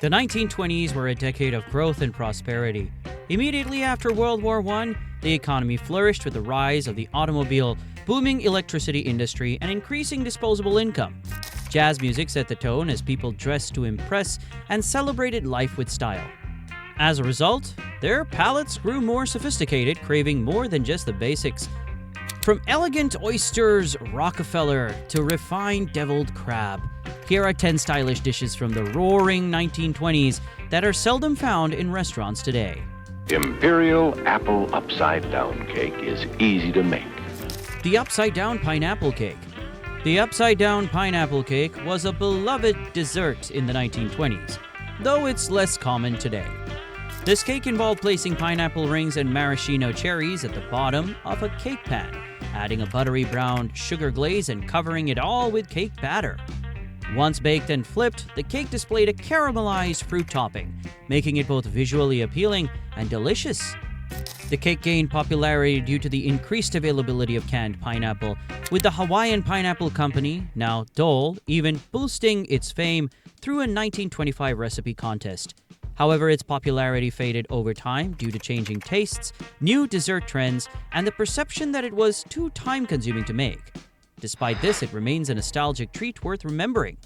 The 1920s were a decade of growth and prosperity. Immediately after World War I, the economy flourished with the rise of the automobile, booming electricity industry, and increasing disposable income. Jazz music set the tone as people dressed to impress and celebrated life with style. As a result, their palates grew more sophisticated, craving more than just the basics. From elegant Oysters Rockefeller to refined deviled crab, here are 10 stylish dishes from the roaring 1920s that are seldom found in restaurants today. Imperial apple upside-down cake is easy to make. The upside-down pineapple cake. The upside-down pineapple cake was a beloved dessert in the 1920s, though it's less common today. This cake involved placing pineapple rings and maraschino cherries at the bottom of a cake pan, adding a buttery brown sugar glaze and covering it all with cake batter. Once baked and flipped, the cake displayed a caramelized fruit topping, making it both visually appealing and delicious. The cake gained popularity due to the increased availability of canned pineapple, with the Hawaiian Pineapple Company, now Dole, even boosting its fame through a 1925 recipe contest. However, its popularity faded over time due to changing tastes, new dessert trends, and the perception that it was too time-consuming to make. Despite this, it remains a nostalgic treat worth remembering.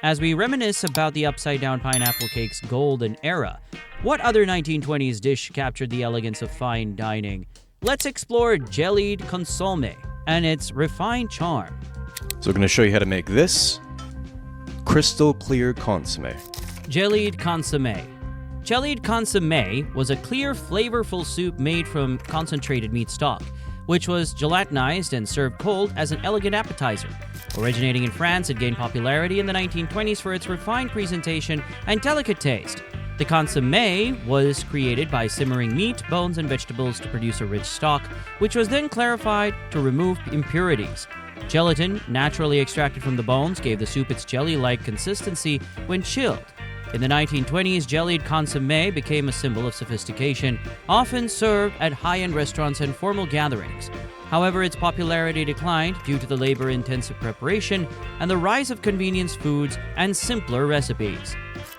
As we reminisce about the upside-down pineapple cake's golden era, what other 1920s dish captured the elegance of fine dining? Let's explore Jellied Consommé and its refined charm. So we're going to show you how to make this crystal clear consommé. Jellied Consommé. Jellied Consommé was a clear, flavorful soup made from concentrated meat stock, which was gelatinized and served cold as an elegant appetizer. Originating in France, it gained popularity in the 1920s for its refined presentation and delicate taste. The consommé was created by simmering meat, bones, and vegetables to produce a rich stock, which was then clarified to remove impurities. Gelatin, naturally extracted from the bones, gave the soup its jelly-like consistency when chilled. In the 1920s, jellied consommé became a symbol of sophistication, often served at high-end restaurants and formal gatherings. However, its popularity declined due to the labor-intensive preparation and the rise of convenience foods and simpler recipes.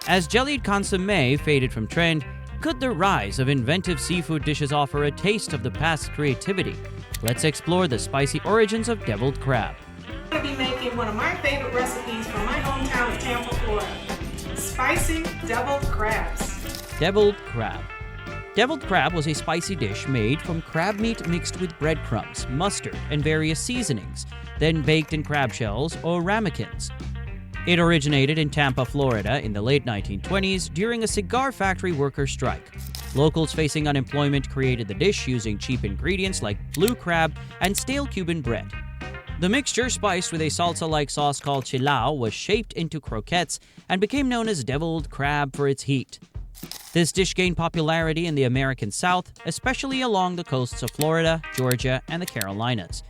As jellied consommé faded from trend, could the rise of inventive seafood dishes offer a taste of the past creativity? Let's explore the spicy origins of deviled crab. I'm going to be making one of my favorite recipes from my hometown of Tampa, Florida. Spicy deviled crabs. Deviled crab. Deviled crab was a spicy dish made from crab meat mixed with breadcrumbs, mustard, and various seasonings, then baked in crab shells or ramekins. It originated in Tampa, Florida in the late 1920s during a cigar factory worker strike. Locals facing unemployment created the dish using cheap ingredients like blue crab and stale Cuban bread. The mixture, spiced with a salsa-like sauce called chilao, was shaped into croquettes and became known as deviled crab for its heat. This dish gained popularity in the American South, especially along the coasts of Florida, Georgia, and the Carolinas,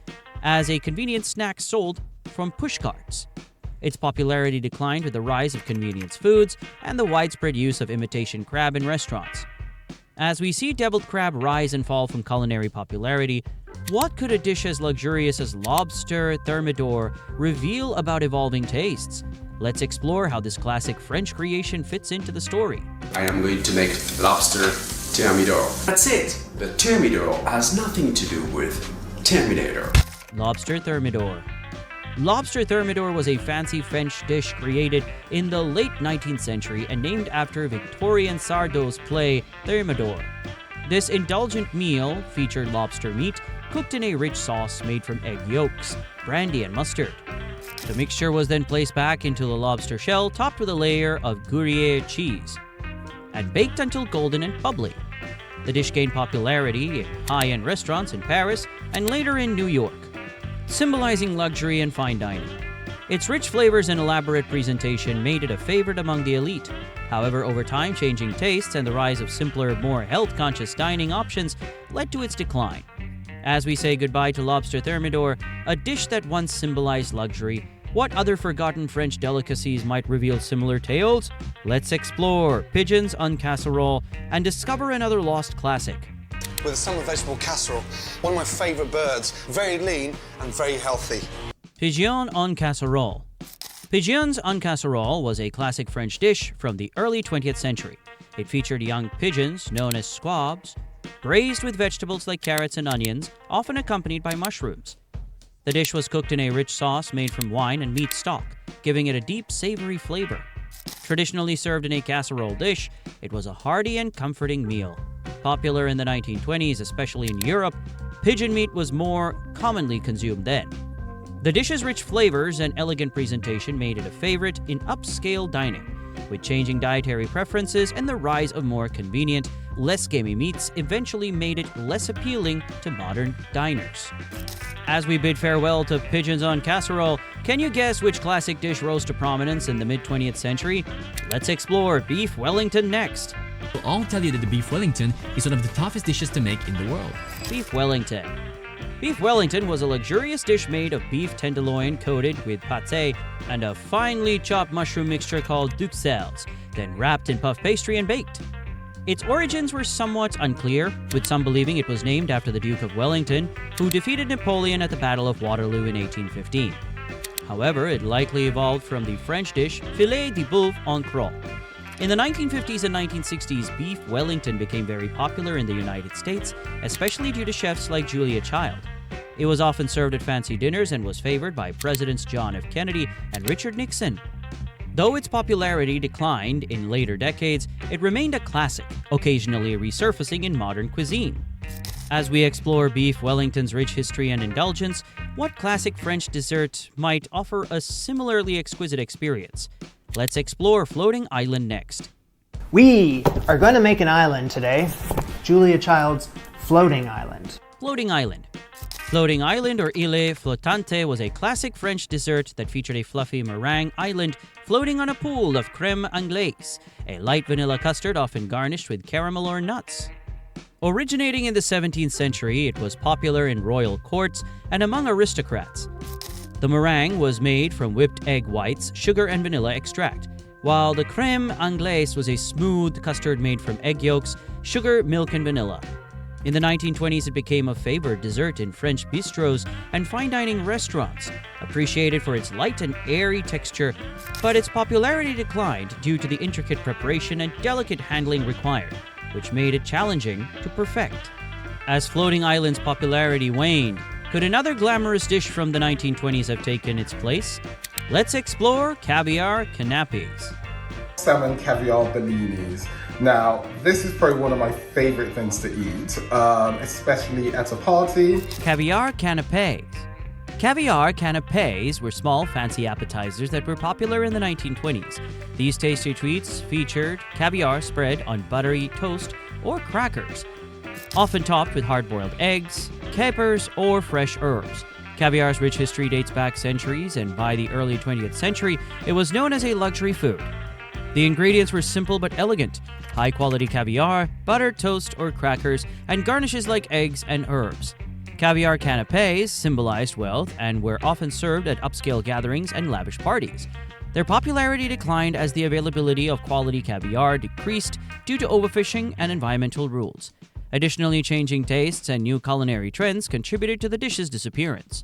as a convenient snack sold from pushcarts. Its popularity declined with the rise of convenience foods and the widespread use of imitation crab in restaurants. As we see deviled crab rise and fall from culinary popularity, what could a dish as luxurious as Lobster Thermidor reveal about evolving tastes? Let's explore how this classic French creation fits into the story. I am going to make Lobster Thermidor. That's it. The Thermidor has nothing to do with Terminator. Lobster Thermidor. Lobster Thermidor was a fancy French dish created in the late 19th century and named after Victorien Sardou's play Thermidor. This indulgent meal featured lobster meat cooked in a rich sauce made from egg yolks, brandy, and mustard. The mixture was then placed back into the lobster shell, topped with a layer of Gruyere cheese, and baked until golden and bubbly. The dish gained popularity in high-end restaurants in Paris and later in New York, symbolizing luxury and fine dining. Its rich flavors and elaborate presentation made it a favorite among the elite. However, over time, changing tastes and the rise of simpler, more health-conscious dining options led to its decline. As we say goodbye to Lobster Thermidor, a dish that once symbolized luxury, what other forgotten French delicacies might reveal similar tales? Let's explore Pigeons en Casserole and discover another lost classic. With a summer vegetable casserole, one of my favourite birds, very lean and very healthy. Pigeons en Casserole. Pigeons en casserole was a classic French dish from the early 20th century. It featured young pigeons, known as squabs, braised with vegetables like carrots and onions, often accompanied by mushrooms. The dish was cooked in a rich sauce made from wine and meat stock, giving it a deep, savory flavor. Traditionally served in a casserole dish, it was a hearty and comforting meal. Popular in the 1920s, especially in Europe, pigeon meat was more commonly consumed then. The dish's rich flavors and elegant presentation made it a favorite in upscale dining. With changing dietary preferences and the rise of more convenient, less gamey meats eventually made it less appealing to modern diners. As we bid farewell to pigeons en casserole, can you guess which classic dish rose to prominence in the mid-20th century? Let's explore beef Wellington next. I'll tell you that the beef Wellington is one of the toughest dishes to make in the world. Beef Wellington. Beef Wellington was a luxurious dish made of beef tenderloin coated with pâté and a finely chopped mushroom mixture called duxelles, then wrapped in puff pastry and baked. Its origins were somewhat unclear, with some believing it was named after the Duke of Wellington, who defeated Napoleon at the Battle of Waterloo in 1815. However, it likely evolved from the French dish filet de bœuf en croûte. In the 1950s and 1960s, beef Wellington became very popular in the United States, especially due to chefs like Julia Child. It was often served at fancy dinners and was favored by Presidents John F. Kennedy and Richard Nixon. Though its popularity declined in later decades, it remained a classic, occasionally resurfacing in modern cuisine. As we explore beef Wellington's rich history and indulgence, what classic French dessert might offer a similarly exquisite experience? Let's explore Floating Island next. We are going to make an island today. Julia Child's Floating Island. Floating Island. Floating Island, or île flottante, was a classic French dessert that featured a fluffy meringue island floating on a pool of crème anglaise, a light vanilla custard often garnished with caramel or nuts. Originating in the 17th century, it was popular in royal courts and among aristocrats. The meringue was made from whipped egg whites, sugar, and vanilla extract, while the crème anglaise was a smooth custard made from egg yolks, sugar, milk, and vanilla. In the 1920s, it became a favored dessert in French bistros and fine dining restaurants, appreciated for its light and airy texture, but its popularity declined due to the intricate preparation and delicate handling required, which made it challenging to perfect. As Floating Island's popularity waned, could another glamorous dish from the 1920s have taken its place? Let's explore Caviar Canapés. Salmon caviar bellinis. Now, this is probably one of my favorite things to eat, especially at a party. Caviar Canapés. Caviar canapés were small, fancy appetizers that were popular in the 1920s. These tasty treats featured caviar spread on buttery toast or crackers, often topped with hard-boiled eggs, capers, or fresh herbs. Caviar's rich history dates back centuries, and by the early 20th century, it was known as a luxury food. The ingredients were simple but elegant: high-quality caviar, buttered toast or crackers, and garnishes like eggs and herbs. Caviar canapés symbolized wealth and were often served at upscale gatherings and lavish parties. Their popularity declined as the availability of quality caviar decreased due to overfishing and environmental rules. Additionally, changing tastes and new culinary trends contributed to the dish's disappearance.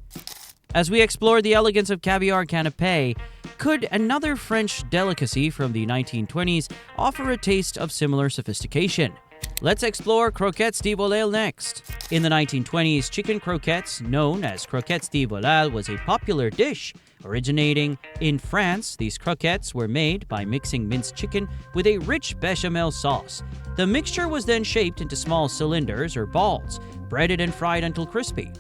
As we explore the elegance of caviar canapé, could another French delicacy from the 1920s offer a taste of similar sophistication? Let's explore Croquettes de Volaille next. In the 1920s, chicken croquettes, known as Croquettes de Volaille, was a popular dish. Originating in France, these croquettes were made by mixing minced chicken with a rich bechamel sauce. The mixture was then shaped into small cylinders or balls, breaded and fried until crispy.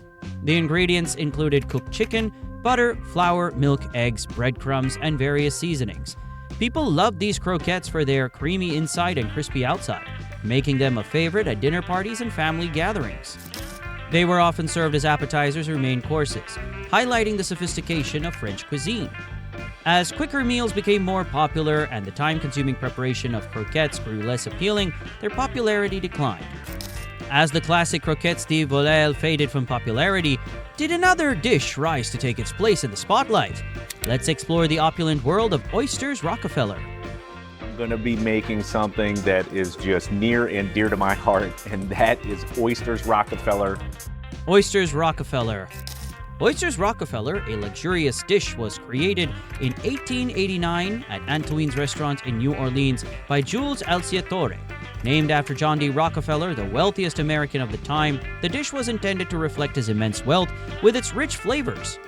The ingredients included cooked chicken, butter, flour, milk, eggs, breadcrumbs, and various seasonings. People loved these croquettes for their creamy inside and crispy outside, making them a favorite at dinner parties and family gatherings. They were often served as appetizers or main courses, highlighting the sophistication of French cuisine. As quicker meals became more popular and the time-consuming preparation of croquettes grew less appealing, their popularity declined. As the classic Croquettes de Volaille faded from popularity, did another dish rise to take its place in the spotlight? Let's explore the opulent world of Oysters Rockefeller. I'm going to be making something that is just near and dear to my heart, and that is Oysters Rockefeller. Oysters Rockefeller. Oysters Rockefeller, a luxurious dish, was created in 1889 at Antoine's restaurant in New Orleans by Jules Alciatore. Named after John D. Rockefeller, the wealthiest American of the time, the dish was intended to reflect his immense wealth with its rich flavors.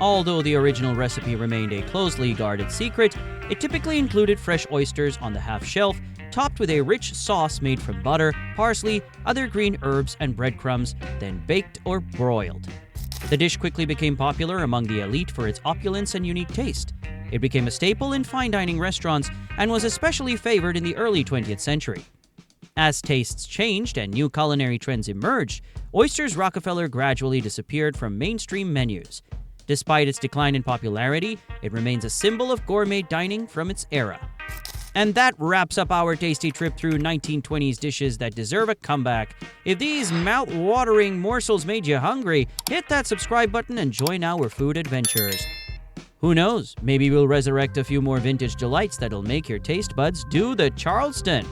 Although the original recipe remained a closely guarded secret, it typically included fresh oysters on the half shelf, topped with a rich sauce made from butter, parsley, other green herbs, and breadcrumbs, then baked or broiled. The dish quickly became popular among the elite for its opulence and unique taste. It became a staple in fine dining restaurants and was especially favored in the early 20th century. As tastes changed and new culinary trends emerged, Oysters Rockefeller gradually disappeared from mainstream menus. Despite its decline in popularity, it remains a symbol of gourmet dining from its era. And that wraps up our tasty trip through 1920s dishes that deserve a comeback. If these mouth-watering morsels made you hungry, hit that subscribe button and join our food adventures. Who knows, maybe we'll resurrect a few more vintage delights that'll make your taste buds do the Charleston.